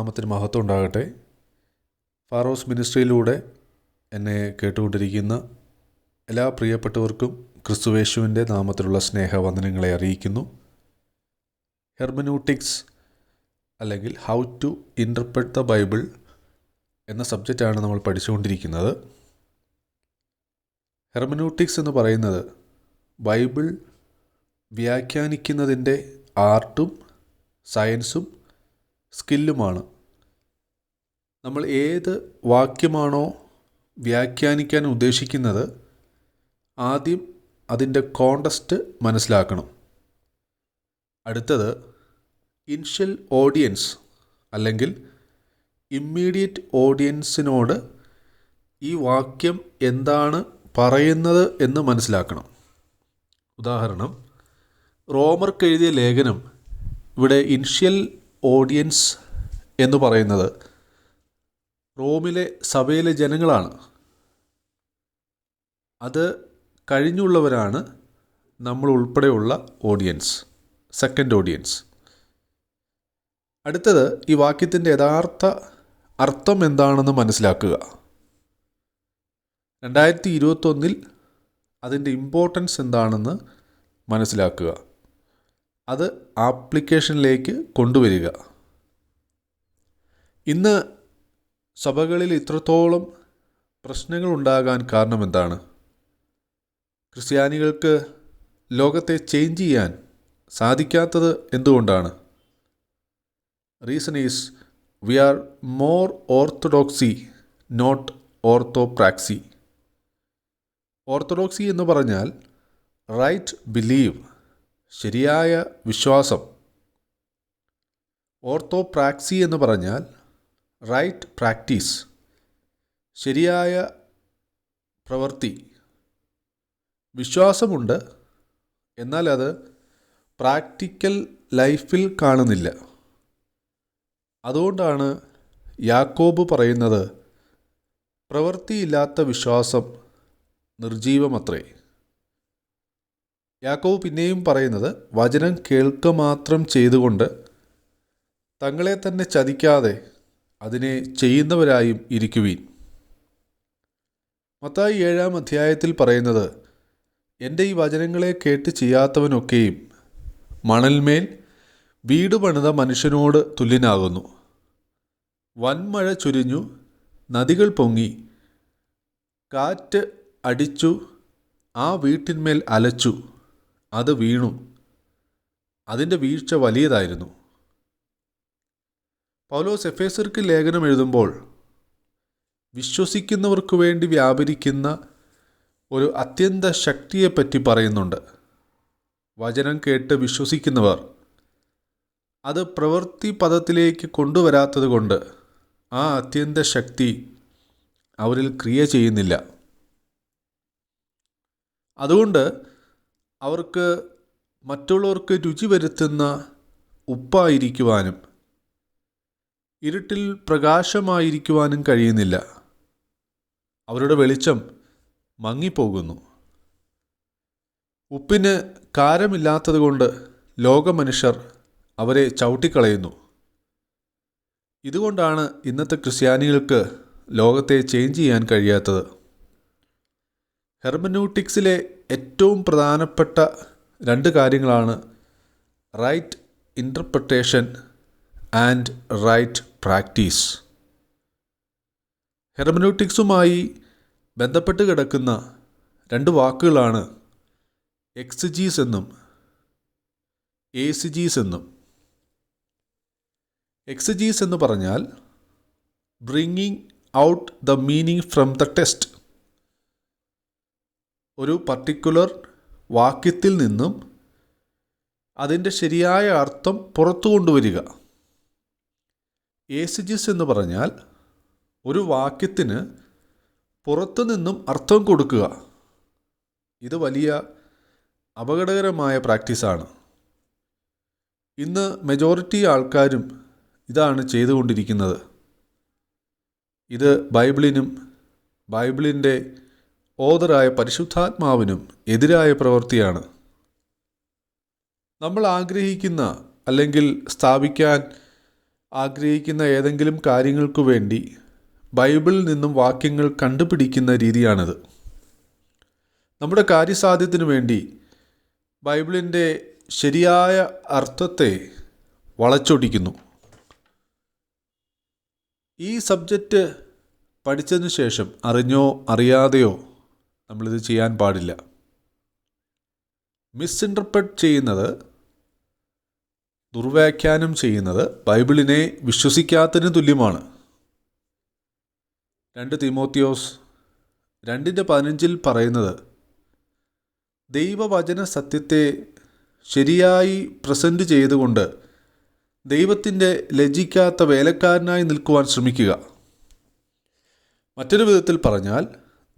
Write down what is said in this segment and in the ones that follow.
നാമത്തിന് മഹത്വം ഉണ്ടാകട്ടെ. ഫാറോസ് മിനിസ്ട്രിയിലൂടെ എന്നെ കേട്ടുകൊണ്ടിരിക്കുന്ന എല്ലാ പ്രിയപ്പെട്ടവർക്കും ക്രിസ്തുവേശുവിൻ്റെ നാമത്തിലുള്ള സ്നേഹവന്ദനങ്ങളെ അറിയിക്കുന്നു. ഹെർമനൂട്ടിക്സ് അല്ലെങ്കിൽ how to interpret the Bible എന്ന സബ്ജക്റ്റാണ് നമ്മൾ പഠിച്ചുകൊണ്ടിരിക്കുന്നത്. ഹെർമനൂട്ടിക്സ് എന്ന് പറയുന്നത് ബൈബിൾ വ്യാഖ്യാനിക്കുന്നതിൻ്റെ ആർട്ടും സയൻസും സ്കില്ലുമാണ്. നമ്മൾ ഏത് വാക്യമാണോ വ്യാഖ്യാനിക്കാൻ ഉദ്ദേശിക്കുന്നത് ആദ്യം അതിൻ്റെ കോണ്ടസ്റ്റ് മനസ്സിലാക്കണം. അടുത്തത് ഇനിഷ്യൽ ഓഡിയൻസ് അല്ലെങ്കിൽ ഇമ്മീഡിയറ്റ് ഓഡിയൻസിനോട് ഈ വാക്യം എന്താണ് പറയുന്നത് എന്ന് മനസ്സിലാക്കണം. ഉദാഹരണം, റോമർക്ക് എഴുതിയ ലേഖനം ഇവിടെ ഇനിഷ്യൽ ഓഡിയൻസ് എന്ന് പറയുന്നത് റോമിലെ സഭയിലെ ജനങ്ങളാണ്. അത് കഴിഞ്ഞുള്ളവരാണ് നമ്മൾ ഉൾപ്പെടെയുള്ള ഓഡിയൻസ്, സെക്കൻഡ് ഓഡിയൻസ്. അടുത്തത് ഈ വാക്യത്തിൻ്റെ യഥാർത്ഥ അർത്ഥം എന്താണെന്ന് മനസ്സിലാക്കുക. 2021 അതിൻ്റെ ഇമ്പോർട്ടൻസ് എന്താണെന്ന് മനസ്സിലാക്കുക. അത് ആപ്ലിക്കേഷനിലേക്ക് കൊണ്ടുവരിക. ഇന്ന് സഭകളിൽ ഇത്രത്തോളം പ്രശ്നങ്ങൾ ഉണ്ടാകാൻ കാരണം എന്താണ്? ക്രിസ്ത്യാനികൾക്ക് ലോകത്തെ ചേഞ്ച് ചെയ്യാൻ സാധിക്കാത്തത് എന്തുകൊണ്ടാണ്? Reason is we are more orthodoxy not orthopraxy. Orthodoxy എന്ന് പറഞ്ഞാൽ റൈറ്റ് ബിലീവ്, ശരിയായ വിശ്വാസം. ഓർത്തോപ്രാക്സി എന്ന് പറഞ്ഞാൽ റൈറ്റ് പ്രാക്ടീസ്, ശരിയായ പ്രവൃത്തി. വിശ്വാസമുണ്ട്, എന്നാൽ അത് പ്രാക്ടിക്കൽ ലൈഫിൽ കാണുന്നില്ല. അതുകൊണ്ടാണ് യാക്കോബ് പറയുന്നത് പ്രവൃത്തിയില്ലാത്ത വിശ്വാസം നിർജീവമത്രേ. യാക്കോബ് പിന്നെയും പറയുന്നത് വചനം കേൾക്കുക മാത്രം ചെയ്തുകൊണ്ട് തങ്ങളെ തന്നെ ചതിക്കാതെ അതിനെ ചെയ്യുന്നവരായും ഇരിക്കുവീൻ. മത്തായി 7-ാം അധ്യായത്തിൽ പറയുന്നത്, എൻ്റെ ഈ വചനങ്ങളെ കേട്ട് ചെയ്യാത്തവനൊക്കെയും മണൽമേൽ വീട് പണിത മനുഷ്യനോട് തുല്യനാകുന്നു. വൻമഴ ചൊരിഞ്ഞു, നദികൾ പൊങ്ങി, കാറ്റ് അടിച്ചു, ആ വീട്ടിന്മേൽ അലച്ചു, അത് വീണു, അതിൻ്റെ വീഴ്ച വലിയതായിരുന്നു. പൗലോസ് എഫേസ്യർക്ക് ലേഖനം എഴുതുമ്പോൾ വിശ്വസിക്കുന്നവർക്ക് വേണ്ടി വ്യാപരിക്കുന്ന ഒരു അത്യന്ത ശക്തിയെപ്പറ്റി പറയുന്നുണ്ട്. വചനം കേട്ട് വിശ്വസിക്കുന്നവർ അത് പ്രവൃത്തി പദത്തിലേക്ക് കൊണ്ടുവരാത്തത് കൊണ്ട് ആ അത്യന്ത ശക്തി അവരിൽ ക്രിയ ചെയ്യുന്നില്ല. അതുകൊണ്ട് അവർക്ക് മറ്റുള്ളവർക്ക് രുചി വരുത്തുന്ന ഉപ്പായിരിക്കുവാനും ഇരുട്ടിൽ പ്രകാശമായിരിക്കുവാനും കഴിയുന്നില്ല. അവരുടെ വെളിച്ചം മങ്ങിപ്പോകുന്നു. ഉപ്പിന് കാരമില്ലാത്തതുകൊണ്ട് ലോകമനുഷ്യർ അവരെ ചവിട്ടിക്കളയുന്നു. ഇതുകൊണ്ടാണ് ഇന്നത്തെ ക്രിസ്ത്യാനികൾക്ക് ലോകത്തെ ചേഞ്ച് ചെയ്യാൻ കഴിയാത്തത്. ഹെർമനൂട്ടിക്സിലെ ഏറ്റവും പ്രധാനപ്പെട്ട 2 കാര്യങ്ങളാണ് right interpretation and right practice. ഹെർമനൂട്ടിക്സുമായി ബന്ധപ്പെട്ട് കിടക്കുന്ന 2 വാക്കുകളാണ് എക്സിജീസ് എന്നും ഏസിജീസ് എന്നും. എക്സിജീസ് എന്ന് പറഞ്ഞാൽ bringing out the meaning from the text. ഒരു പർട്ടിക്കുലർ വാക്യത്തിൽ നിന്നും അതിൻ്റെ ശരിയായ അർത്ഥം പുറത്തു കൊണ്ടുവരിക. ഏസിജിസ് എന്ന് പറഞ്ഞാൽ ഒരു വാക്യത്തിന് പുറത്തു നിന്നും അർത്ഥം കൊടുക്കുക. ഇത് വലിയ അപകടകരമായ പ്രാക്ടീസാണ്. ഇന്ന് മെജോറിറ്റി ആൾക്കാരും ഇതാണ് ചെയ്തുകൊണ്ടിരിക്കുന്നത്. ഇത് ബൈബിളിനും ബൈബിളിൻ്റെ ഓതറായ പരിശുദ്ധാത്മാവിനും എതിരായ പ്രവൃത്തിയാണ്. നമ്മൾ ആഗ്രഹിക്കുന്ന അല്ലെങ്കിൽ സ്ഥാപിക്കാൻ ആഗ്രഹിക്കുന്ന ഏതെങ്കിലും കാര്യങ്ങൾക്കു വേണ്ടി ബൈബിളിൽ നിന്നും വാക്യങ്ങൾ കണ്ടുപിടിക്കുന്ന രീതിയാണിത്. നമ്മുടെ കാര്യസാധ്യത്തിനു വേണ്ടി ബൈബിളിൻ്റെ ശരിയായ അർത്ഥത്തെ വളച്ചൊടിക്കുന്നു. ഈ സബ്ജക്റ്റ് പഠിച്ചതിന് ശേഷം അറിഞ്ഞോ അറിയാതെയോ നമ്മളിത് ചെയ്യാൻ പാടില്ല. മിസ്ഇൻ്റർപ്രറ്റ് ചെയ്യുന്നത്, ദുർവ്യാഖ്യാനം ചെയ്യുന്നത് ബൈബിളിനെ വിശ്വസിക്കാത്തതിന് തുല്യമാണ്. 2 തീമോത്തിയോസ് 2:15 പറയുന്നത്, ദൈവവചന സത്യത്തെ ശരിയായി പ്രസൻറ്റ് ചെയ്തുകൊണ്ട് ദൈവത്തിൻ്റെ ലജ്ജിക്കാത്ത വേലക്കാരനായി നിൽക്കുവാൻ ശ്രമിക്കുക. മറ്റൊരു വിധത്തിൽ പറഞ്ഞാൽ,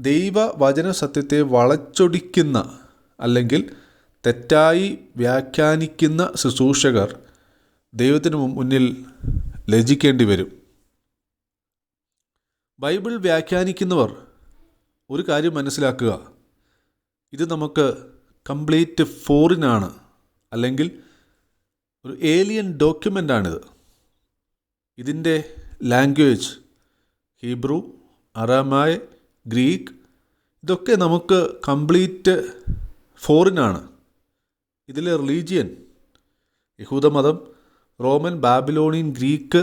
ദൈവവചന സത്യത്തെ വളച്ചൊടിക്കുന്ന അല്ലെങ്കിൽ തെറ്റായി വ്യാഖ്യാനിക്കുന്ന ശുശ്രൂഷകർ ദൈവത്തിന് മുന്നിൽ ലജ്ജിക്കേണ്ടി വരും. ബൈബിൾ വ്യാഖ്യാനിക്കുന്നവർ ഒരു കാര്യം മനസ്സിലാക്കുക, ഇത് നമുക്ക് കംപ്ലീറ്റ് ഫോറിനാണ്, അല്ലെങ്കിൽ ഒരു ഏലിയൻ ഡോക്യുമെൻ്റാണിത്. ഇതിൻ്റെ ലാംഗ്വേജ് ഹീബ്രു, അറാമായ, ഗ്രീക്ക്, ഇതൊക്കെ നമുക്ക് കംപ്ലീറ്റ് ഫോറിനാണ്. ഇതിലെ റിലീജിയൻ, യഹൂദമതം, റോമൻ, ബാബിലോണിയൻ, ഗ്രീക്ക്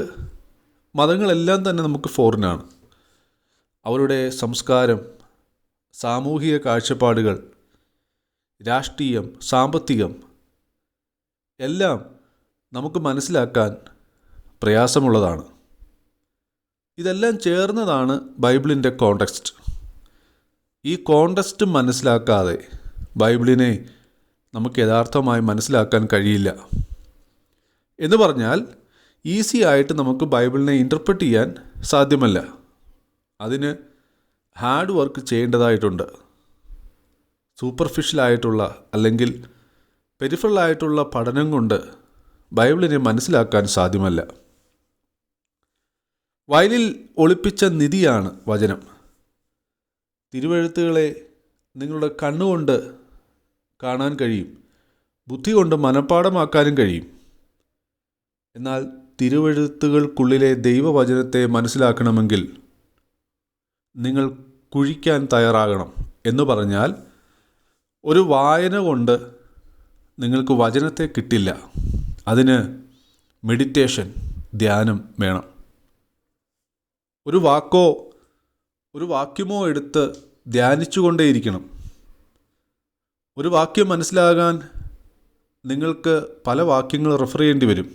മതങ്ങളെല്ലാം തന്നെ നമുക്ക് ഫോറിനാണ്. അവരുടെ സംസ്കാരം, സാമൂഹിക കാഴ്ചപ്പാടുകൾ, രാഷ്ട്രീയം, സാമ്പത്തികം എല്ലാം നമുക്ക് മനസ്സിലാക്കാൻ പ്രയാസമുള്ളതാണ്. ഇതെല്ലാം ചേർന്നതാണ് ബൈബിളിൻ്റെ കോണ്ടെക്സ്റ്റ്. ഈ കോണ്ടെക്സ്റ്റ് മനസ്സിലാക്കാതെ ബൈബിളിനെ നമുക്ക് യഥാർത്ഥമായി മനസ്സിലാക്കാൻ കഴിയില്ല. എന്ന് പറഞ്ഞാൽ ഈസി ആയിട്ട് നമുക്ക് ബൈബിളിനെ ഇൻ്റർപ്രറ്റ് ചെയ്യാൻ സാധ്യമല്ല. അതിന് ഹാർഡ് വർക്ക് ചെയ്യേണ്ടതായിട്ടുണ്ട്. സൂപ്പർഫിഷ്യലായിട്ടുള്ള അല്ലെങ്കിൽ പെരിഫറലായിട്ടുള്ള പഠനം കൊണ്ട് ബൈബിളിനെ മനസ്സിലാക്കാൻ സാധ്യമല്ല. വയലിൽ ഒളിപ്പിച്ച നിധിയാണ് വചനം. തിരുവെഴുത്തുകളെ നിങ്ങളുടെ കണ്ണുകൊണ്ട് കാണാൻ കഴിയും, ബുദ്ധി കൊണ്ട് മനഃപ്പാഠമാക്കാനും കഴിയും. എന്നാൽ തിരുവെഴുത്തുകൾക്കുള്ളിലെ ദൈവവചനത്തെ മനസ്സിലാക്കണമെങ്കിൽ നിങ്ങൾ കുഴിക്കാൻ തയ്യാറാകണം. എന്ന് പറഞ്ഞാൽ ഒരു വായന കൊണ്ട് നിങ്ങൾക്ക് വചനത്തെ കിട്ടില്ല. അതിന് മെഡിറ്റേഷൻ, ധ്യാനം വേണം. ഒരു വാക്കോ ഒരു വാക്യമോ എടുത്ത് ധ്യാനിച്ചുകൊണ്ടേയിരിക്കണം. ഒരു വാക്യം മനസ്സിലാകാൻ നിങ്ങൾക്ക് പല വാക്യങ്ങൾ റെഫർ ചെയ്യേണ്ടി വരും.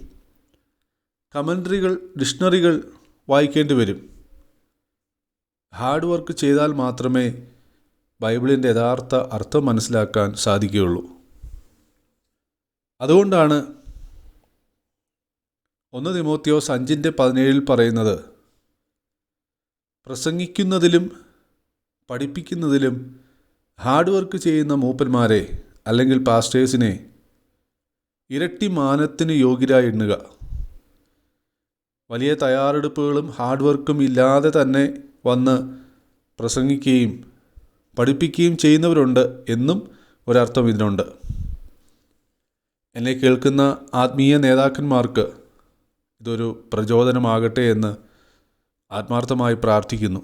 കമൻട്രികൾ, ഡിക്ഷണറികൾ വായിക്കേണ്ടി വരും. ഹാർഡ് വർക്ക് ചെയ്താൽ മാത്രമേ ബൈബിളിൻ്റെ യഥാർത്ഥ അർത്ഥം മനസ്സിലാക്കാൻ സാധിക്കുകയുള്ളൂ. അതുകൊണ്ടാണ് 1 തീമോത്തിയോസ് 5:17 പറയുന്നത്, പ്രസംഗിക്കുന്നതിലും പഠിപ്പിക്കുന്നതിലും ഹാർഡ് വർക്ക് ചെയ്യുന്ന മൂപ്പന്മാരെ അല്ലെങ്കിൽ പാസ്റ്റേഴ്സിനെ ഇരട്ടി മാനത്തിന് യോഗ്യരായി എണ്ണുക. വലിയ തയ്യാറെടുപ്പുകളും ഹാർഡ് വർക്കും ഇല്ലാതെ തന്നെ വന്ന് പ്രസംഗിക്കുകയും പഠിപ്പിക്കുകയും ചെയ്യുന്നവരുണ്ട് എന്നും ഒരർത്ഥം ഇതിനുണ്ട്. എന്നെ കേൾക്കുന്ന ആത്മീയ നേതാക്കന്മാർക്ക് ഇതൊരു പ്രചോദനമാകട്ടെ എന്ന് ആത്മാർത്ഥമായി പ്രാർത്ഥിക്കുന്നു.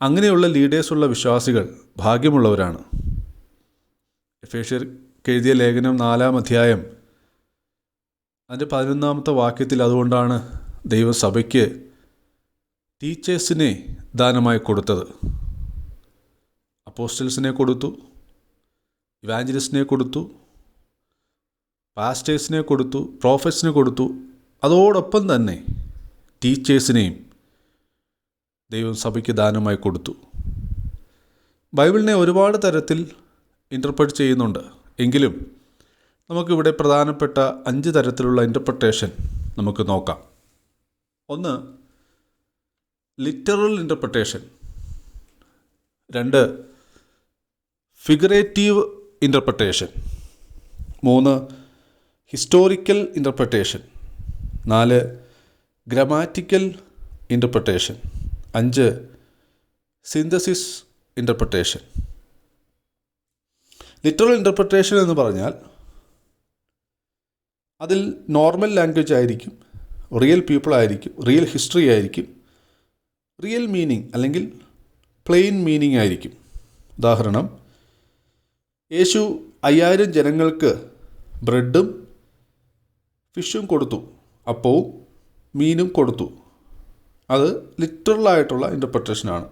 അങ്ങനെയുള്ള ലീഡേഴ്സുള്ള വിശ്വാസികൾ ഭാഗ്യമുള്ളവരാണ്. എഫേസ്യർക്ക് എഴുതിയ ലേഖനം 4-ാം അധ്യായം അതിൻ്റെ 11-ാമത്തെ വാക്യത്തിൽ അതുകൊണ്ടാണ് ദൈവസഭയ്ക്ക് ടീച്ചേഴ്സിനെ ദാനമായി കൊടുത്തത്. അപ്പോസ്റ്റൽസിനെ കൊടുത്തു, ഇവാഞ്ചലിസ്റ്റിനെ കൊടുത്തു, പാസ്റ്റേഴ്സിനെ കൊടുത്തു, പ്രോഫറ്റ്സിനെ കൊടുത്തു. അതോടൊപ്പം തന്നെ ടീച്ചേഴ്സിനെയും ദൈവം സഭയ്ക്ക് ദാനമായി കൊടുത്തു. ബൈബിളിനെ ഒരുപാട് തരത്തിൽ ഇൻ്റർപ്രറ്റ് ചെയ്യുന്നുണ്ട്. എങ്കിലും നമുക്കിവിടെ പ്രധാനപ്പെട്ട 5 തരത്തിലുള്ള ഇൻ്റർപ്രട്ടേഷൻ നമുക്ക് നോക്കാം. 1, literal interpretation. 2, figurative interpretation. 3, historical interpretation. 4, grammatical interpretation. 5, synthesis interpretation. Literal interpretation എന്ന് പറഞ്ഞാൽ അതിൽ നോർമൽ ലാംഗ്വേജ് ആയിരിക്കും, റിയൽ പീപ്പിൾ ആയിരിക്കും, റിയൽ ഹിസ്റ്ററി ആയിരിക്കും, റിയൽ മീനിങ് അല്ലെങ്കിൽ പ്ലെയിൻ മീനിങ് ആയിരിക്കും. ഉദാഹരണം, യേശു 5000 ജനങ്ങൾക്ക് ബ്രെഡും ഫിഷും കൊടുത്തു, അപ്പവും മീനും കൊടുത്തു. അത് ലിറ്ററലായിട്ടുള്ള ഇൻ്റർപ്രിട്ടേഷനാണ്.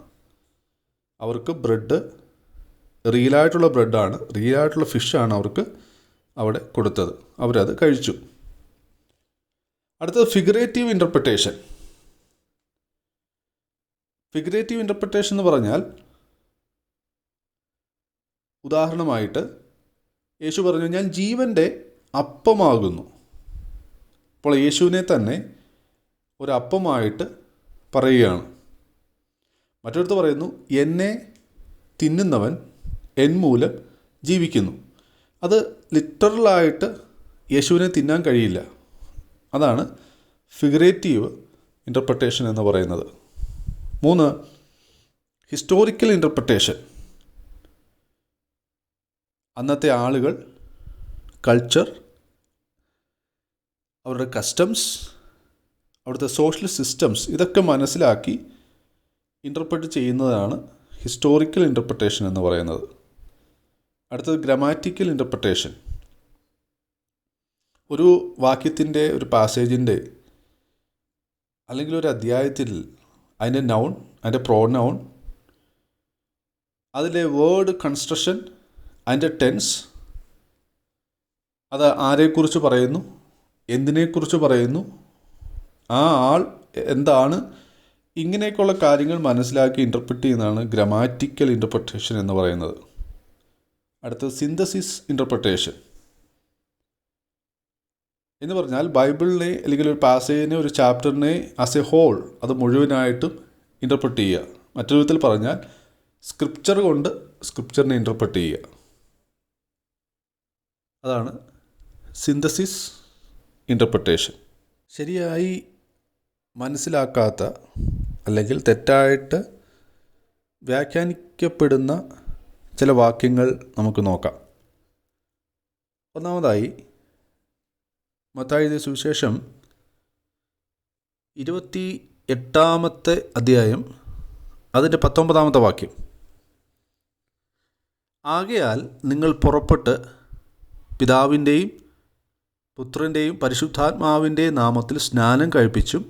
അവർക്ക് ബ്രെഡ് റിയലായിട്ടുള്ള ബ്രെഡാണ്, റിയലായിട്ടുള്ള ഫിഷാണ് അവർക്ക് അവിടെ കൊടുത്തത്. അവരത് കഴിച്ചു. അടുത്തത് ഫിഗറേറ്റീവ് ഇൻ്റർപ്രിട്ടേഷൻ. ഫിഗറേറ്റീവ് ഇൻ്റർപ്രിട്ടേഷൻ എന്ന് പറഞ്ഞാൽ, ഉദാഹരണമായിട്ട് യേശു പറഞ്ഞു, ഞാൻ ജീവൻ്റെ അപ്പമാകുന്നു. അപ്പോൾ യേശുവിനെ തന്നെ ഒരപ്പമായിട്ട് പറയുകയാണ്. മറ്റൊരുത്ത് പറയുന്നു, എന്നെ തിന്നുന്നവൻ എൻ മൂലം ജീവിക്കുന്നു. അത് ലിറ്ററലായിട്ട് യേശുവിനെ തിന്നാൻ കഴിയില്ല. അതാണ് ഫിഗറേറ്റീവ് ഇൻ്റർപ്രിട്ടേഷൻ എന്ന് പറയുന്നത്. 3, ഹിസ്റ്റോറിക്കൽ ഇൻ്റർപ്രിട്ടേഷൻ. അന്നത്തെ ആളുകൾ, കൾച്ചർ, അവരുടെ കസ്റ്റംസ്, അവിടുത്തെ സോഷ്യൽ സിസ്റ്റംസ്, ഇതൊക്കെ മനസ്സിലാക്കി ഇൻ്റർപ്രറ്റ് ചെയ്യുന്നതാണ് ഹിസ്റ്റോറിക്കൽ ഇൻ്റർപ്രിട്ടേഷൻ എന്ന് പറയുന്നത്. അടുത്തത് ഗ്രാമാറ്റിക്കൽ ഇൻ്റർപ്രിട്ടേഷൻ. ഒരു വാക്യത്തിൻ്റെ, ഒരു പാസേജിൻ്റെ അല്ലെങ്കിൽ ഒരു അധ്യായത്തിൽ അതിൻ്റെ നൗൺ, അതിൻ്റെ പ്രോനൗൺ, അതിലെ വേർഡ് കൺസ്ട്രക്ഷൻ, അതിൻ്റെ ടെൻസ്, അത് ആരെക്കുറിച്ച് പറയുന്നു, എന്തിനെക്കുറിച്ച് പറയുന്നു, ആ ആൾ എന്താണ്, ഇങ്ങനെയൊക്കെയുള്ള കാര്യങ്ങൾ മനസ്സിലാക്കി ഇൻ്റർപ്രിറ്റ് ചെയ്യുന്നതാണ് ഗ്രാമാറ്റിക്കൽ ഇൻ്റർപ്രിട്ടേഷൻ എന്ന് പറയുന്നത്. അടുത്തത് സിന്തസിസ് ഇൻ്റർപ്രിട്ടേഷൻ എന്ന് പറഞ്ഞാൽ, ബൈബിളിനെ അല്ലെങ്കിൽ ഒരു പാസേജിനെ, ഒരു ചാപ്റ്ററിനെ ആസ് എ ഹോൾ, അത് മുഴുവനായിട്ടും ഇൻ്റർപ്രിറ്റ് ചെയ്യുക. മറ്റൊരു വിധത്തിൽ പറഞ്ഞാൽ, സ്ക്രിപ്ചർ കൊണ്ട് സ്ക്രിപ്ചറിനെ ഇൻ്റർപ്രിറ്റ് ചെയ്യുക. അതാണ് സിന്തസിസ് ഇൻ്റർപ്രിട്ടേഷൻ. ശരിയായി മനസ്സിലാക്കാത്ത അല്ലെങ്കിൽ തെറ്റായിട്ട് വ്യാഖ്യാനിക്കപ്പെടുന്ന ചില വാക്യങ്ങൾ നമുക്ക് നോക്കാം. ഒന്നാമതായി, മത്തായി എഴുതിയ സുവിശേഷം 28 അധ്യായം അതിൻ്റെ 19 വാക്യം. ആകയാൽ നിങ്ങൾ പുറപ്പെട്ട് പിതാവിൻ്റെയും പുത്രൻ്റെയും പരിശുദ്ധാത്മാവിൻ്റെയും നാമത്തിൽ സ്നാനം കഴിപ്പിച്ചും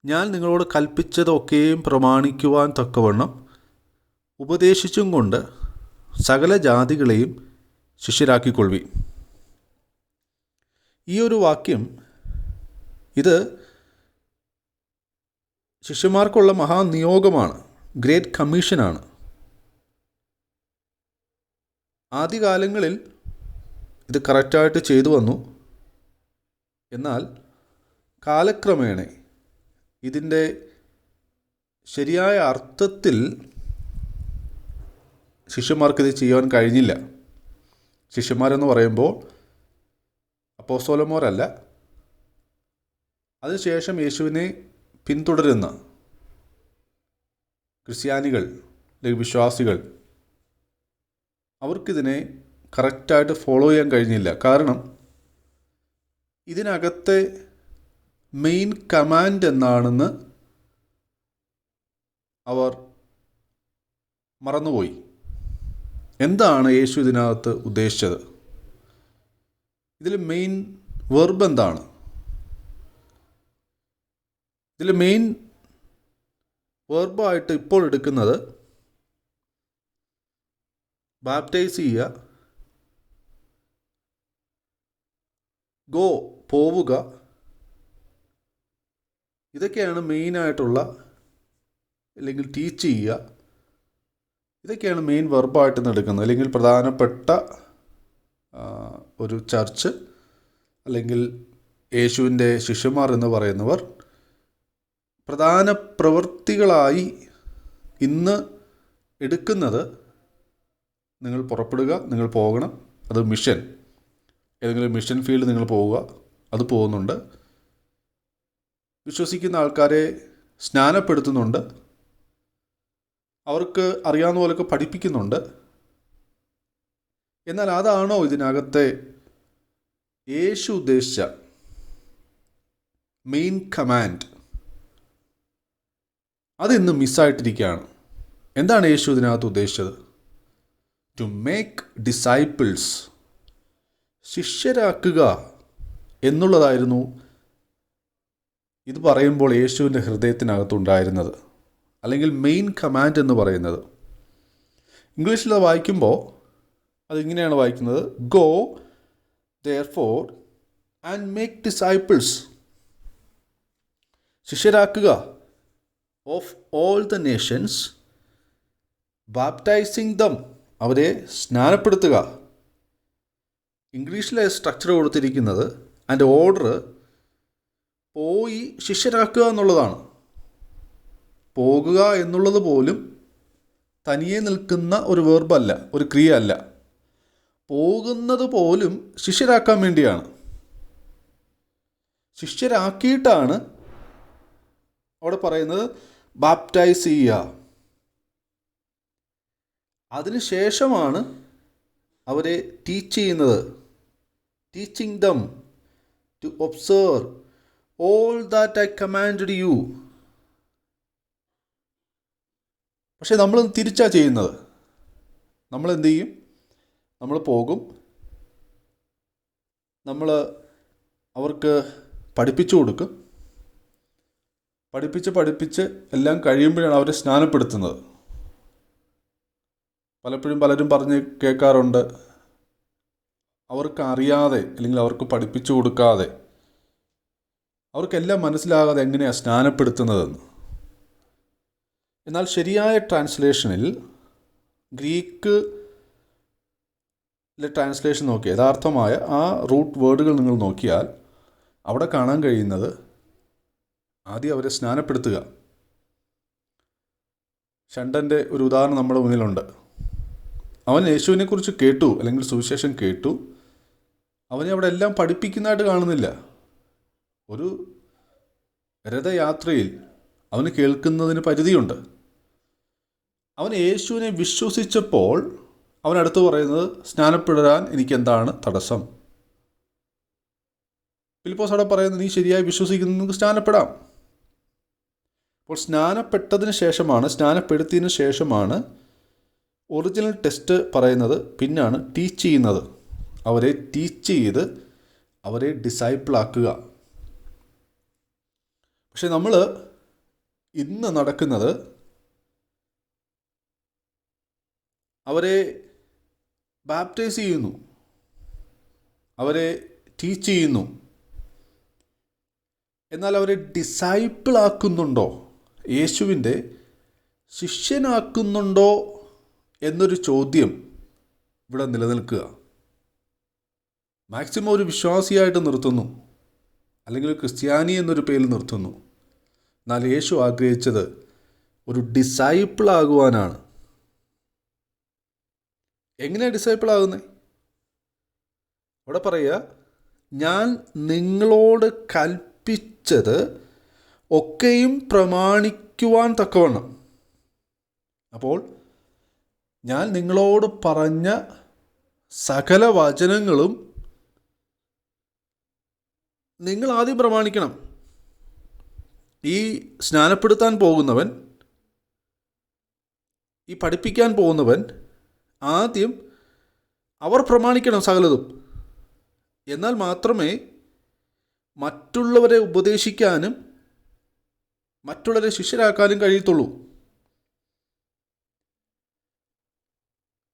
ഞാൻ നിങ്ങളോട് കൽപ്പിച്ചതൊക്കെയും പ്രമാണിക്കുവാൻ തക്കവണ്ണം ഉപദേശിച്ചും കൊണ്ട് സകല ജാതികളെയും ശിഷ്യരാക്കിക്കൊള്ളുവിൻ. ഈ ഒരു വാക്യം, ഇത് ശിഷ്യന്മാർക്കുള്ള മഹാനിയോഗമാണ്, ഗ്രേറ്റ് കമ്മീഷനാണ്. ആദ്യകാലങ്ങളിൽ ഇത് കറക്റ്റായിട്ട് ചെയ്തു വന്നു. എന്നാൽ കാലക്രമേണ ഇതിൻ്റെ ശരിയായ അർത്ഥത്തിൽ ശിഷ്യന്മാർക്കിത് ചെയ്യാൻ കഴിഞ്ഞില്ല. ശിഷ്യന്മാരെന്ന് പറയുമ്പോൾ അപ്പോസ്തലന്മാരല്ല, അതിനുശേഷം യേശുവിനെ പിന്തുടരുന്ന ക്രിസ്ത്യാനികൾ അല്ലെങ്കിൽ വിശ്വാസികൾ, അവർക്കിതിനെ കറക്റ്റായിട്ട് ഫോളോ ചെയ്യാൻ കഴിഞ്ഞില്ല. കാരണം ഇതിനകത്തെ മെയിൻ കമാൻഡ് എന്താണെന്ന് അവർ മറന്നുപോയി. എന്താണ് യേശു ഇതിനകത്ത് ഉദ്ദേശിച്ചത്? ഇതിൽ മെയിൻ വെർബ് എന്താണ്? ഇതിൽ മെയിൻ വെർബായിട്ട് ഇപ്പോൾ എടുക്കുന്നത് ബാപ്റ്റൈസ് ചെയ്യുക, ഗോ പോവുക, ഇതൊക്കെയാണ് മെയിനായിട്ടുള്ള, അല്ലെങ്കിൽ ടീച്ച് ചെയ്യുക, ഇതൊക്കെയാണ് മെയിൻ വെർബായിട്ട് എടുക്കുന്നത്. അല്ലെങ്കിൽ പ്രധാനപ്പെട്ട ഒരു ചർച്ച് അല്ലെങ്കിൽ യേശുവിൻ്റെ ശിഷ്യന്മാർ എന്ന് പറയുന്നവർ പ്രധാന പ്രവൃത്തികളായി ഇന്ന് എടുക്കുന്നത്, നിങ്ങൾ പുറപ്പെടുക, നിങ്ങൾ പോകണം, അത് മിഷൻ, ഏതെങ്കിലും മിഷൻ ഫീൽഡ് നിങ്ങൾ പോവുക, അത് പോകുന്നുണ്ട്. വിശ്വസിക്കുന്ന ആൾക്കാരെ സ്നാനപ്പെടുത്തുന്നുണ്ട്, അവർക്ക് അറിയാവുന്ന പോലൊക്കെ പഠിപ്പിക്കുന്നുണ്ട്. എന്നാൽ അതാണോ ഇതിനകത്തെ യേശു ഉദ്ദേശിച്ച മെയിൻ കമാൻഡ് അതിന്ന് മിസ്സായിട്ടിരിക്കുകയാണ്. എന്താണ് യേശു ഇതിനകത്ത് ഉദ്ദേശിച്ചത്? ടു മേക്ക് ഡിസൈപ്പിൾസ്, ശിഷ്യരാക്കുക എന്നുള്ളതായിരുന്നു ഇത് പറയുമ്പോൾ യേശുവിൻ്റെ ഹൃദയത്തിനകത്തുണ്ടായിരുന്നത്, അല്ലെങ്കിൽ മെയിൻ കമാൻഡ് എന്ന് പറയുന്നത്. ഇംഗ്ലീഷിൽ അത് വായിക്കുമ്പോൾ അതിങ്ങനെയാണ് വായിക്കുന്നത്: go therefore and make disciples, ശിഷ്യരാക്കുക, of all the nations, baptizing them, അവരെ സ്നാനപ്പെടുത്തുക. ഇംഗ്ലീഷിലെ സ്ട്രക്ചർ കൊടുത്തിരിക്കുന്നത് അതിൻ്റെ ഓർഡർ പോയി ശിഷ്യരാക്കുക എന്നുള്ളതാണ്. പോകുക എന്നുള്ളത് പോലും തനിയെ നിൽക്കുന്ന ഒരു വെർബല്ല, ഒരു ക്രിയ അല്ല. പോകുന്നത് പോലും ശിഷ്യരാക്കാൻ വേണ്ടിയാണ്. ശിഷ്യരാക്കിയിട്ടാണ് അവിടെ പറയുന്നത് ബാപ്റ്റൈസ് ചെയ്യുക. അതിനുശേഷമാണ് അവരെ ടീച്ച് ചെയ്യുന്നത്. Teaching them to observe all that I commanded you. പക്ഷെ നമ്മൾ തിരിച്ചാണ് ചെയ്യുന്നത്. നമ്മൾ എന്ത് ചെയ്യും? നമ്മൾ പോകും, നമ്മൾ അവർക്ക് പഠിപ്പിച്ചു കൊടുക്കും. പഠിപ്പിച്ച് എല്ലാം കഴിയുമ്പോഴാണ് അവരെ സ്നാനപ്പെടുത്തുന്നത്. പലപ്പോഴും പലരും പറഞ്ഞ് കേൾക്കാറുണ്ട്, അവർക്ക് അറിയാതെ അല്ലെങ്കിൽ അവർക്ക് പഠിപ്പിച്ചു കൊടുക്കാതെ അവർക്കെല്ലാം മനസ്സിലാകാതെ എങ്ങനെയാണ് സ്നാനപ്പെടുത്തുന്നതെന്ന്. എന്നാൽ ശരിയായ ട്രാൻസ്ലേഷനിൽ, ഗ്രീക്കിലെ ട്രാൻസ്ലേഷൻ നോക്കി യഥാർത്ഥമായ ആ റൂട്ട് വേർഡുകൾ നിങ്ങൾ നോക്കിയാൽ അവിടെ കാണാൻ കഴിയുന്നത് ആദ്യം അവരെ സ്നാനപ്പെടുത്തുക. ഷണ്ടൻ്റെ ഒരു ഉദാഹരണം നമ്മുടെ മുന്നിലുണ്ട്. അവൻ യേശുവിനെക്കുറിച്ച് കേട്ടു, അല്ലെങ്കിൽ സുവിശേഷം കേട്ടു. അവനെ അവിടെ എല്ലാം പഠിപ്പിക്കുന്നതായിട്ട് കാണുന്നില്ല. ഒരു രഥയാത്രയിൽ അവന് കേൾക്കുന്നതിന് പരിധിയുണ്ട്. അവൻ യേശുവിനെ വിശ്വസിച്ചപ്പോൾ അവനടുത്ത് പറയുന്നത്, സ്നാനപ്പെടാൻ എനിക്കെന്താണ് തടസ്സം? ഫിലിപ്പോസ് അവിടെ പറയുന്നത്, നീ ശരിയായി വിശ്വസിക്കുന്നു, സ്നാനപ്പെടാം. അപ്പോൾ സ്നാനപ്പെടുത്തിയതിന് ശേഷമാണ് ഒറിജിനൽ ടെസ്റ്റ് പറയുന്നത്, പിന്നാണ് ടീച്ച് ചെയ്യുന്നത്. അവരെ ടീച്ച് ചെയ്ത് അവരെ ഡിസൈപ്പിളാക്കുക. പക്ഷെ നമ്മൾ ഇന്ന് നടക്കുന്നത് അവരെ ബാപ്റ്റൈസ് ചെയ്യുന്നു, അവരെ ടീച്ച് ചെയ്യുന്നു. എന്നാൽ അവരെ ഡിസൈപ്പിളാക്കുന്നുണ്ടോ, യേശുവിൻ്റെ ശിഷ്യനാക്കുന്നുണ്ടോ എന്നൊരു ചോദ്യം ഇവിടെ നിലനിൽക്കുക. മാക്സിമം ഒരു വിശ്വാസിയായിട്ട് നിർത്തുന്നു, അല്ലെങ്കിൽ ക്രിസ്ത്യാനി എന്നൊരു പേരിൽ നിർത്തുന്നു. എന്നാൽ യേശു ആഗ്രഹിച്ചത് ഒരു ഡിസൈപ്പിൾ ആകുവാനാണ്. എങ്ങനെയാണ് ഡിസൈപ്പിൾ ആകുന്നത്? അവിടെ പറയുക, ഞാൻ നിങ്ങളോട് കൽപ്പിച്ചത് ഒക്കെയും പ്രമാണിക്കുവാൻ തക്കവണ്ണം. അപ്പോൾ ഞാൻ നിങ്ങളോട് പറഞ്ഞ സകല വചനങ്ങളും നിങ്ങൾ ആദ്യം പ്രമാണിക്കണം. ഈ സ്നാനപ്പെടുത്താൻ പോകുന്നവൻ, ഈ പഠിപ്പിക്കാൻ പോകുന്നവൻ ആദ്യം അവർ പ്രമാണിക്കണം സകലതും. എന്നാൽ മാത്രമേ മറ്റുള്ളവരെ ഉപദേശിക്കാനും മറ്റുള്ളവരെ ശിഷ്യരാക്കാനും കഴിയത്തുള്ളൂ.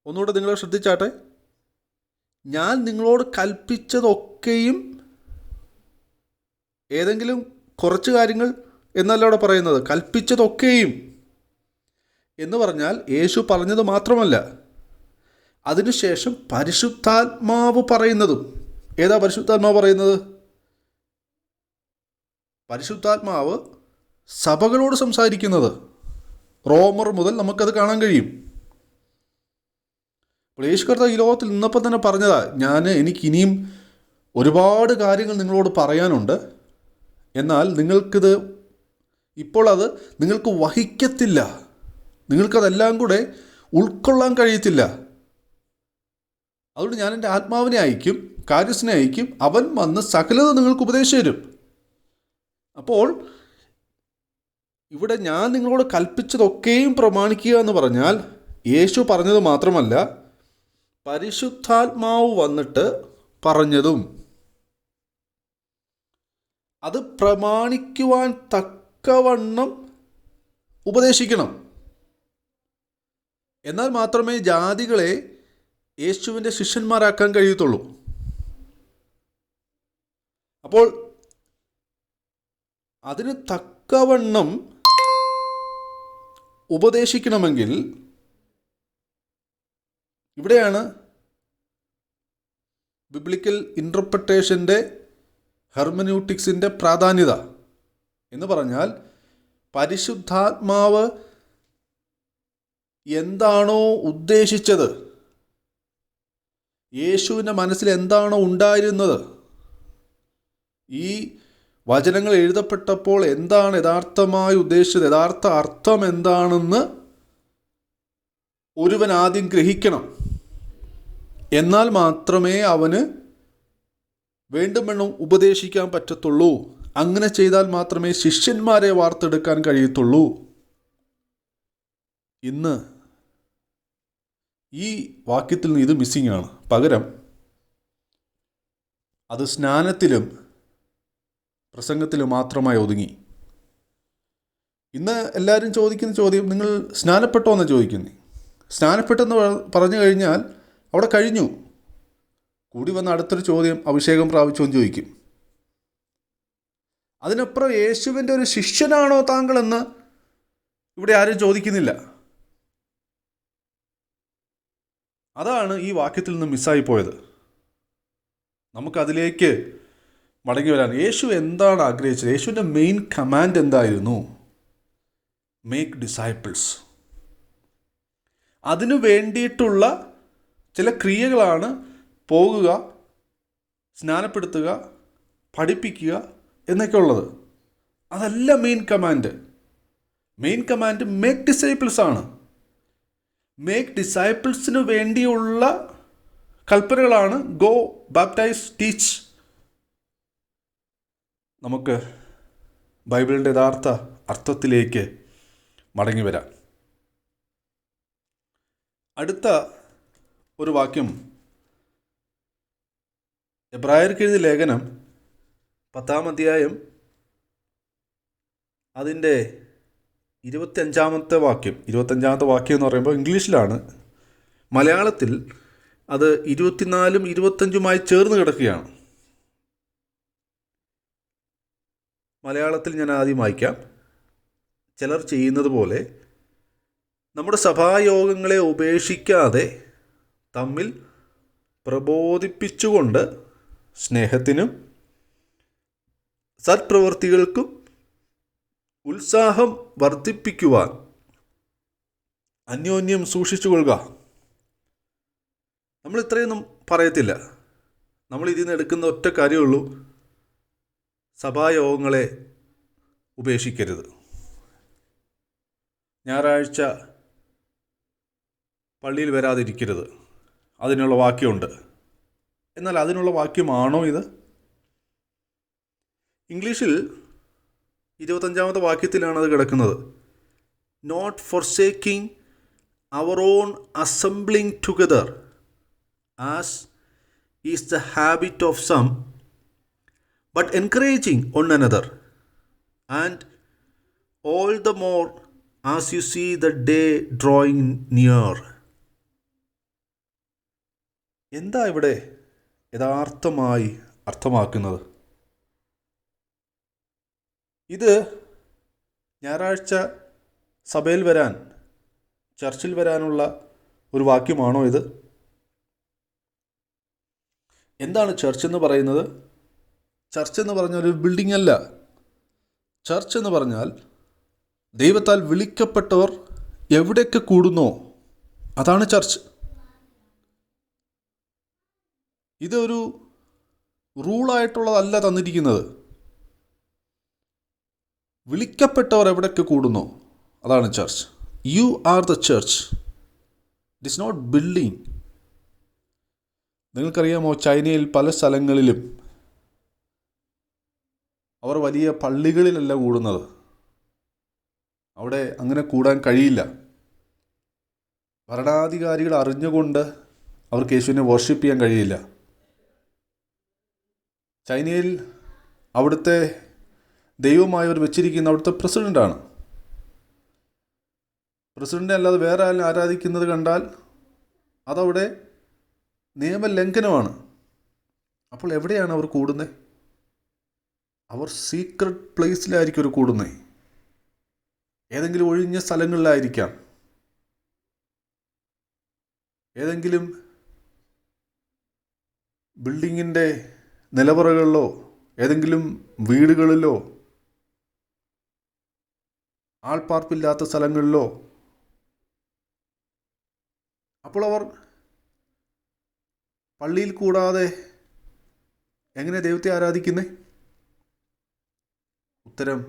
ഒന്നുകൂടെ നിങ്ങൾ ശ്രദ്ധിച്ചാട്ടെ. ഞാൻ നിങ്ങളോട് കൽപ്പിച്ചതൊക്കെയും, ഏതെങ്കിലും കുറച്ച് കാര്യങ്ങൾ എന്നല്ല അവിടെ പറയുന്നത്, കൽപ്പിച്ചതൊക്കെയും എന്ന് പറഞ്ഞാൽ യേശു പറഞ്ഞത് മാത്രമല്ല, അതിനുശേഷം പരിശുദ്ധാത്മാവ് പറയുന്നതും. ഏതാ പരിശുദ്ധാത്മാവ് പറയുന്നത്? പരിശുദ്ധാത്മാവ് സഭകളോട് സംസാരിക്കുന്നത്. റോമർ മുതൽ നമുക്കത് കാണാൻ കഴിയും. അപ്പോൾ യേശു കർത്താവ് ഈ ലോകത്തിൽ നിന്നപ്പോൾ തന്നെ പറഞ്ഞതാ, എനിക്കിനിയും ഒരുപാട് കാര്യങ്ങൾ നിങ്ങളോട് പറയാനുണ്ട്. എന്നാൽ ഇപ്പോൾ അത് നിങ്ങൾക്ക് വഹിക്കത്തില്ല, നിങ്ങൾക്കതെല്ലാം കൂടെ ഉൾക്കൊള്ളാൻ കഴിയത്തില്ല. അതുകൊണ്ട് ഞാൻ എൻ്റെ ആത്മാവിനെ അയക്കും, കാര്യസ്ഥനെ അയക്കും, അവൻ വന്ന് സകലത നിങ്ങൾക്ക് ഉപദേശിച്ചു തരും. അപ്പോൾ ഇവിടെ ഞാൻ നിങ്ങളോട് കൽപ്പിച്ചതൊക്കെയും പ്രമാണിക്കുക എന്ന് പറഞ്ഞാൽ യേശു പറഞ്ഞത് മാത്രമല്ല, പരിശുദ്ധാത്മാവ് വന്നിട്ട് പറഞ്ഞതും അത് പ്രമാണിക്കുവാൻ തക്കവണ്ണം ഉപദേശിക്കണം. എന്നാൽ മാത്രമേ ജാതികളെ യേശുവിൻ്റെ ശിഷ്യന്മാരാക്കാൻ കഴിയത്തുള്ളൂ. അപ്പോൾ അതിന് തക്കവണ്ണം ഉപദേശിക്കണമെങ്കിൽ ഇവിടെയാണ് ബിബ്ലിക്കൽ ഇൻ്റർപ്രിട്ടേഷൻ്റെ ഹെർമന്യൂട്ടിക്സിൻ്റെ പ്രാധാന്യത. എന്ന് പറഞ്ഞാൽ പരിശുദ്ധാത്മാവ് എന്താണോ ഉദ്ദേശിച്ചത്, യേശുവിൻ്റെ മനസ്സിൽ എന്താണോ ഉണ്ടായിരുന്നത്, ഈ വചനങ്ങൾ എഴുതപ്പെട്ടപ്പോൾ എന്താണ് യഥാർത്ഥമായി ഉദ്ദേശിച്ചത്, യഥാർത്ഥ അർത്ഥം എന്താണെന്ന് ഒരുവൻ ആദ്യം ഗ്രഹിക്കണം. എന്നാൽ മാത്രമേ അവന് വേണ്ടും വേണം ഉപദേശിക്കാൻ പറ്റത്തുള്ളൂ. അങ്ങനെ ചെയ്താൽ മാത്രമേ ശിഷ്യന്മാരെ വാർത്തെടുക്കാൻ കഴിയത്തുള്ളൂ. ഇന്ന് ഈ വാക്യത്തിൽ നിന്ന് ഇത് മിസ്സിംഗ് ആണ്. പകരം അത് സ്നാനത്തിലും പ്രസംഗത്തിലും മാത്രമായി ഒതുങ്ങി. ഇന്ന് എല്ലാവരും ചോദിക്കുന്ന ചോദ്യം, നിങ്ങൾ സ്നാനപ്പെട്ടോ എന്ന് ചോദിക്കുന്നത്. സ്നാനപ്പെട്ടെന്ന് പറഞ്ഞു കഴിഞ്ഞാൽ അവിടെ കഴിഞ്ഞു. കൂടി വന്ന അടുത്തൊരു ചോദ്യം, അഭിഷേകം പ്രാപിച്ചോ എന്ന് ചോദിക്കും. അതിനപ്പുറം യേശുവിൻ്റെ ഒരു ശിഷ്യനാണോ താങ്കളെന്ന് ഇവിടെ ആരും ചോദിക്കുന്നില്ല. അതാണ് ഈ വാക്യത്തിൽ നിന്ന് മിസ്സായിപ്പോയത്. നമുക്കതിലേക്ക് മടങ്ങി വരാൻ. യേശു എന്താണ് ആഗ്രഹിച്ചത്? യേശുവിൻ്റെ മെയിൻ കമാൻഡ് എന്തായിരുന്നു? Make disciples. അതിനു വേണ്ടിയിട്ടുള്ള ചില ക്രിയകളാണ് പോകുക, സ്നാനപ്പെടുത്തുക, പഠിപ്പിക്കുക എന്നൊക്കെ ഉള്ളത്. അതല്ല main command. Main command make disciples ആണ്. മേക്ക് ഡിസൈപ്പിൾസിന് വേണ്ടിയുള്ള കൽപ്പനകളാണ് ഗോ, ബാപ്റ്റൈസ്, ടീച്ച്. നമുക്ക് ബൈബിളിൻ്റെ യഥാർത്ഥ അർത്ഥത്തിലേക്ക് മടങ്ങി വരാം. അടുത്ത ഒരു വാക്യം എബ്രായർക്ക് എഴുതിയ ലേഖനം 10-ാം അധ്യായം അതിൻ്റെ 25-ാമത്തെ വാക്യം. 25-ാമത്തെ വാക്യം എന്ന് പറയുമ്പോൾ ഇംഗ്ലീഷിലാണ്. മലയാളത്തിൽ അത് 24-ഉം 25-ഉമായി ചേർന്ന് കിടക്കുകയാണ്. മലയാളത്തിൽ ഞാൻ ആദ്യം വായിക്കാം. ചിലർ ചെയ്യുന്നത് പോലെ നമ്മുടെ സഭായോഗങ്ങളെ ഉപേക്ഷിക്കാതെ തമ്മിൽ പ്രബോധിപ്പിച്ചുകൊണ്ട് സ്നേഹത്തിനും സത്പ്രവൃത്തികൾക്കും ഉത്സാഹം വർദ്ധിപ്പിക്കുവാൻ അന്യോന്യം സൂക്ഷിച്ചുകൊള്ളുക. നമ്മൾ ഇത്രയൊന്നും പറയത്തില്ല. നമ്മൾ ഇതിൽ നിന്ന് എടുക്കുന്ന ഒറ്റ കാര്യമുള്ളൂ, സഭായോഗങ്ങളെ ഉപേക്ഷിക്കരുത്. ഞായറാഴ്ച പള്ളിയിൽ വരാതിരിക്കരുത്, അതിനുള്ള വാക്യമുണ്ട്. എന്നാൽ അതിനുള്ള വാക്യമാണോ ഇത്? ഇംഗ്ലീഷിൽ 25-ാമത്തെ വാക്യത്തിലാണ് അത് കിടക്കുന്നത്. Not forsaking our own assembling together as is the habit of some, but encouraging one another, and all the more as you see the day drawing near. എന്താ ഇവിടെ യഥാർത്ഥമായി അർത്ഥമാക്കുന്നത്? ഇത് ഞായറാഴ്ച സഭയിൽ വരാൻ, ചർച്ചിൽ വരാനുള്ള ഒരു വാക്യമാണോ ഇത്? എന്താണ് ചർച്ച് എന്ന് പറയുന്നത്? ചർച്ച് എന്ന് പറഞ്ഞാൽ ഒരു ബിൽഡിംഗ് അല്ല. ചർച്ച് എന്ന് പറഞ്ഞാൽ ദൈവത്താൽ വിളിക്കപ്പെട്ടവർ എവിടെയൊക്കെ കൂടുന്നോ അതാണ് ചർച്ച്. ഇതൊരു റൂളായിട്ടുള്ളതല്ല തന്നിരിക്കുന്നത്. വിളിക്കപ്പെട്ടവർ എവിടെയൊക്കെ കൂടുന്നോ അതാണ് church. You are the church. It is not building. നിങ്ങൾക്കറിയാമോ, ചൈനയിൽ പല സ്ഥലങ്ങളിലും അവർ വലിയ പള്ളികളിലല്ല കൂടുന്നത്. അവിടെ അങ്ങനെ കൂടാൻ കഴിയില്ല. ഭരണാധികാരികൾ അറിഞ്ഞുകൊണ്ട് അവർക്ക് യേശുവിനെ വർഷിപ്പ് ചെയ്യാൻ കഴിയില്ല. ചൈനയിൽ അവിടുത്തെ ദൈവമായി അവർ വെച്ചിരിക്കുന്ന അവിടുത്തെ പ്രസിഡൻ്റാണ്. പ്രസിഡൻ്റ് അല്ലാതെ വേറെ ആരും ആരാധിക്കുന്നത് കണ്ടാൽ അതവിടെ നിയമലംഘനമാണ്. അപ്പോൾ എവിടെയാണ് അവർ കൂടുന്നത്? അവർ സീക്രട്ട് പ്ലേസിലായിരിക്കും അവർ കൂടുന്നത്. ഏതെങ്കിലും ഒഴിഞ്ഞ സ്ഥലങ്ങളിലായിരിക്കാം. ഏതെങ്കിലും ബിൽഡിങ്ങിൻ്റെ നിലവറകളിലോ ഏതെങ്കിലും വീടുകളിലോ ആൾപ്പാർപ്പില്ലാത്ത സ്ഥലങ്ങളിലോ. അപ്പോൾ അവർ പള്ളിയിൽ കൂടാതെ എങ്ങനെ ദൈവത്തെ ആരാധിക്കുന്നേ? ഉത്തരം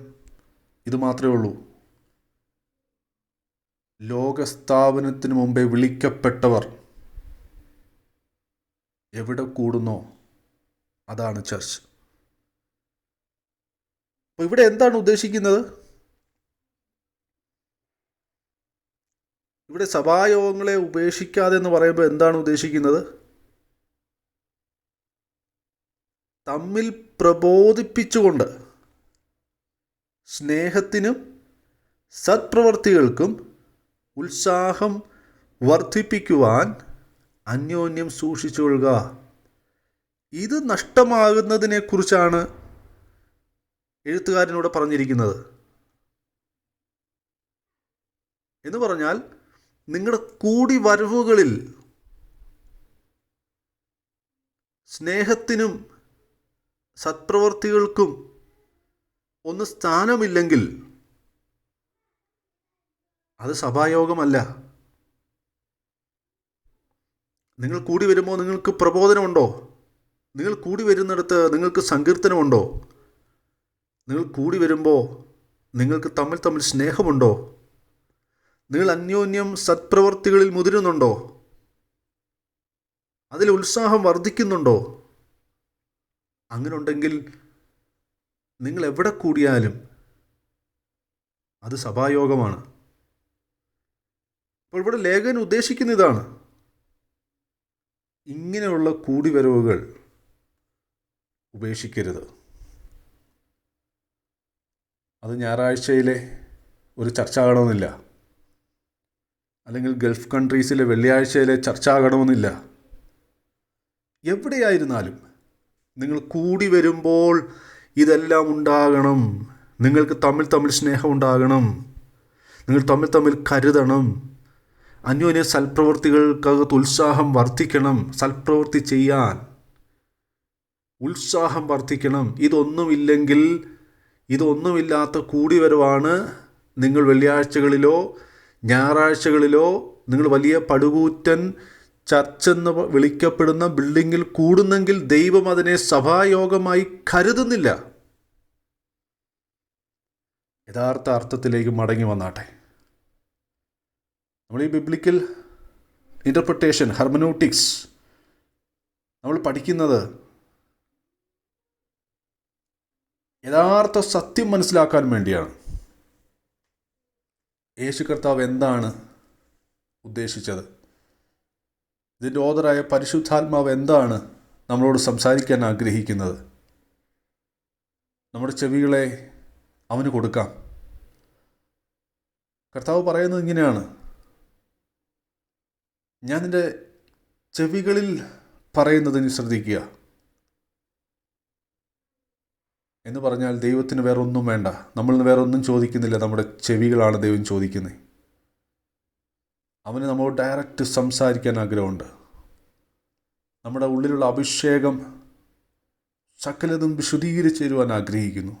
ഇത് മാത്രമേ ഉള്ളൂ. ലോകസ്ഥാപനത്തിന് മുമ്പേ വിളിക്കപ്പെട്ടവർ എവിടെ കൂടുന്നോ അതാണ് ചർച്ച്. അപ്പോൾ ഇവിടെ എന്താണ് ഉദ്ദേശിക്കുന്നത്? ഇവിടെ സഭായോഗങ്ങളെ ഉപേക്ഷിക്കാതെ എന്ന് പറയുമ്പോൾ എന്താണ് ഉദ്ദേശിക്കുന്നത്? തമ്മിൽ പ്രബോധിപ്പിച്ചുകൊണ്ട് സ്നേഹത്തിനും സത്പ്രവർത്തികൾക്കും ഉത്സാഹം വർദ്ധിപ്പിക്കുവാൻ അന്യോന്യം സൂക്ഷിച്ചുകൊള്ളുക. ഇത് നഷ്ടമാകുന്നതിനെക്കുറിച്ചാണ് എഴുത്തുകാരനോട് പറഞ്ഞിരിക്കുന്നത്. എന്ന് പറഞ്ഞാൽ നിങ്ങളുടെ കൂടി വരവുകളിൽ സ്നേഹത്തിനും സത്പ്രവർത്തികൾക്കും ഒന്ന് സ്ഥാനമില്ലെങ്കിൽ അത് സഭായോഗമല്ല. നിങ്ങൾ കൂടി വരുമ്പോൾ നിങ്ങൾക്ക് പ്രബോധനമുണ്ടോ? നിങ്ങൾ കൂടി വരുന്നിടത്ത് നിങ്ങൾക്ക് സങ്കീർത്തനമുണ്ടോ? നിങ്ങൾ കൂടി വരുമ്പോൾ നിങ്ങൾക്ക് തമ്മിൽ സ്നേഹമുണ്ടോ? നിങ്ങൾ അന്യോന്യം സത്പ്രവർത്തികളിൽ മുതിരുന്നുണ്ടോ? അതിൽ ഉത്സാഹം വർദ്ധിക്കുന്നുണ്ടോ? അങ്ങനെ ഉണ്ടെങ്കിൽ നിങ്ങൾ എവിടെ കൂടിയാലും അത് സഭായോഗമാണ്. അപ്പോൾ ഇവിടെ ലേഖകൻ ഉദ്ദേശിക്കുന്ന ഇതാണ്: ഇങ്ങനെയുള്ള കൂടിവരവുകൾ ഉപേക്ഷിക്കരുത്. അത് ഞായറാഴ്ചയിലെ ഒരു ചർച്ച ആകണമെന്നില്ല, അല്ലെങ്കിൽ ഗൾഫ് കൺട്രീസിലെ വെള്ളിയാഴ്ചയിലെ ചർച്ച ആകണമെന്നില്ല. എവിടെയായിരുന്നാലും നിങ്ങൾ കൂടി വരുമ്പോൾ ഇതെല്ലാം ഉണ്ടാകണം. നിങ്ങൾക്ക് തമ്മിൽ സ്നേഹം ഉണ്ടാകണം. നിങ്ങൾ തമ്മിൽ കരുതണം. അന്യോന്യ സൽപ്രവൃത്തികൾക്കകത്ത് ഉത്സാഹം വർദ്ധിക്കണം. സൽപ്രവൃത്തി ചെയ്യാൻ ഉത്സാഹം വർദ്ധിക്കണം. ഇതൊന്നുമില്ലാത്ത കൂടിവരവാണ് നിങ്ങൾ വെള്ളിയാഴ്ചകളിലോ ഞായറാഴ്ചകളിലോ നിങ്ങൾ വലിയ പടുകൂറ്റൻ ചർച്ചെന്ന് വിളിക്കപ്പെടുന്ന ബിൽഡിങ്ങിൽ കൂടുന്നെങ്കിൽ ദൈവം അതിനെ സഭായോഗമായി കരുതുന്നില്ല. യഥാർത്ഥ അർത്ഥത്തിലേക്ക് മടങ്ങി വന്നാട്ടെ. നമ്മൾ ഈ ബിബ്ലിക്കൽ ഇൻ്റർപ്രിട്ടേഷൻ, ഹെർമനോട്ടിക്സ് നമ്മൾ പഠിക്കുന്നത് യഥാർത്ഥ സത്യം മനസ്സിലാക്കാൻ വേണ്ടിയാണ്. യേശു കർത്താവ് എന്താണ് ഉദ്ദേശിച്ചത്? ഇതിൻ്റെ ഓതറായ പരിശുദ്ധാത്മാവ് എന്താണ് നമ്മളോട് സംസാരിക്കാൻ ആഗ്രഹിക്കുന്നത്? നമ്മുടെ ചെവികളെ അവന് കൊടുക്കാം. കർത്താവ് പറയുന്നത് ഇങ്ങനെയാണ്: ഞാൻ നിൻ്റെ ചെവികളിൽ പറയുന്നത് നീ ശ്രദ്ധിക്കുക എന്ന് പറഞ്ഞാൽ ദൈവത്തിന് വേറെ ഒന്നും വേണ്ട. നമ്മൾ വേറെ ഒന്നും ചോദിക്കുന്നില്ല. നമ്മുടെ ചെവികളാണ് ദൈവം ചോദിക്കുന്നത്. അവന് നമ്മോട് ഡയറക്റ്റ് സംസാരിക്കാൻ ആഗ്രഹമുണ്ട്. നമ്മുടെ ഉള്ളിലുള്ള അഭിഷേകം സകലതും വിശുദ്ധീകരിച്ച് തരുവാൻ ആഗ്രഹിക്കുന്നു.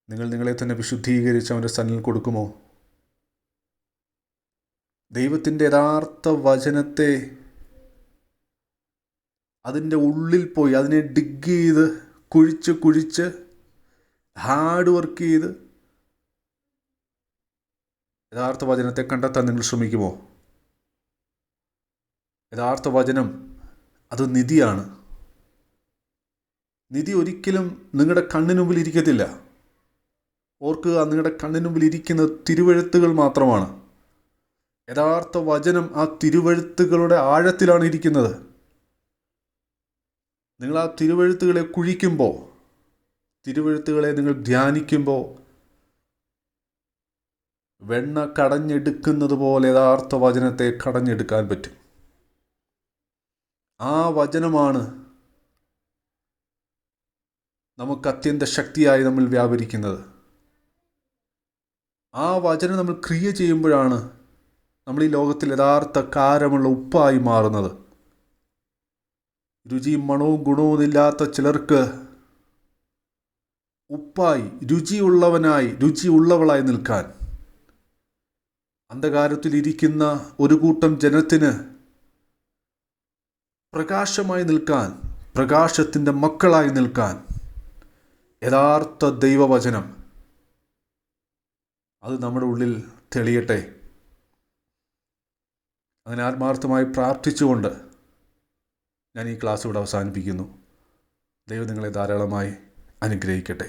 നിങ്ങൾ നിങ്ങളെ തന്നെ വിശുദ്ധീകരിച്ച് അവൻ്റെ സന്നിധിയിൽ കൊടുക്കുമോ? ദൈവത്തിൻ്റെ യഥാർത്ഥ വചനത്തെ അതിൻ്റെ ഉള്ളിൽ പോയി അതിനെ ഡിഗ് ചെയ്ത് കുഴിച്ച് ഹാർഡ് വർക്ക് ചെയ്ത് യഥാർത്ഥ വചനത്തെ കണ്ടെത്താൻ നിങ്ങൾ ശ്രമിക്കുമോ? യഥാർത്ഥ വചനം അത് നിധിയാണ്. നിധി ഒരിക്കലും നിങ്ങളുടെ കണ്ണിന് മുമ്പിൽ ഇരിക്കത്തില്ല. ഓർക്കുക, നിങ്ങളുടെ കണ്ണിന് മുമ്പിൽ ഇരിക്കുന്ന തിരുവെഴുത്തുകൾ മാത്രമാണ്. യഥാർത്ഥ വചനം ആ തിരുവെഴുത്തുകളുടെ ആഴത്തിലാണ് ഇരിക്കുന്നത്. നിങ്ങൾ ആ തിരുവെഴുത്തുകളെ കുഴിക്കുമ്പോൾ, തിരുവെഴുത്തുകളെ നിങ്ങൾ ധ്യാനിക്കുമ്പോൾ വെണ്ണ കടഞ്ഞെടുക്കുന്നത് പോലെ യഥാർത്ഥ വചനത്തെ കടഞ്ഞെടുക്കാൻ പറ്റും. ആ വചനമാണ് നമുക്ക് അത്യന്ത ശക്തിയായി നമ്മൾ വ്യാപരിക്കുന്നത്. ആ വചനം നമ്മൾ ക്രിയ ചെയ്യുമ്പോഴാണ് നമ്മൾ ഈ ലോകത്തിൽ യഥാർത്ഥ കാരമുള്ള ഉപ്പായി മാറുന്നത്. രുചിയും മണവും ഗുണവും ഇല്ലാത്ത ചിലർക്ക് ഉപ്പായി, രുചിയുള്ളവളായി നിൽക്കാൻ, അന്ധകാരത്തിലിരിക്കുന്ന ഒരു കൂട്ടം ജനത്തിന് പ്രകാശമായി നിൽക്കാൻ, പ്രകാശത്തിൻ്റെ മക്കളായി നിൽക്കാൻ യഥാർത്ഥ ദൈവവചനം അത് നമ്മുടെ ഉള്ളിൽ തെളിയട്ടെ. അങ്ങനെ ആത്മാർത്ഥമായി പ്രാർത്ഥിച്ചുകൊണ്ട് ഞാൻ ഈ ക്ലാസ് ഇവിടെ അവസാനിപ്പിക്കുന്നു. ദൈവം നിങ്ങളെ ധാരാളമായി അനുഗ്രഹിക്കട്ടെ.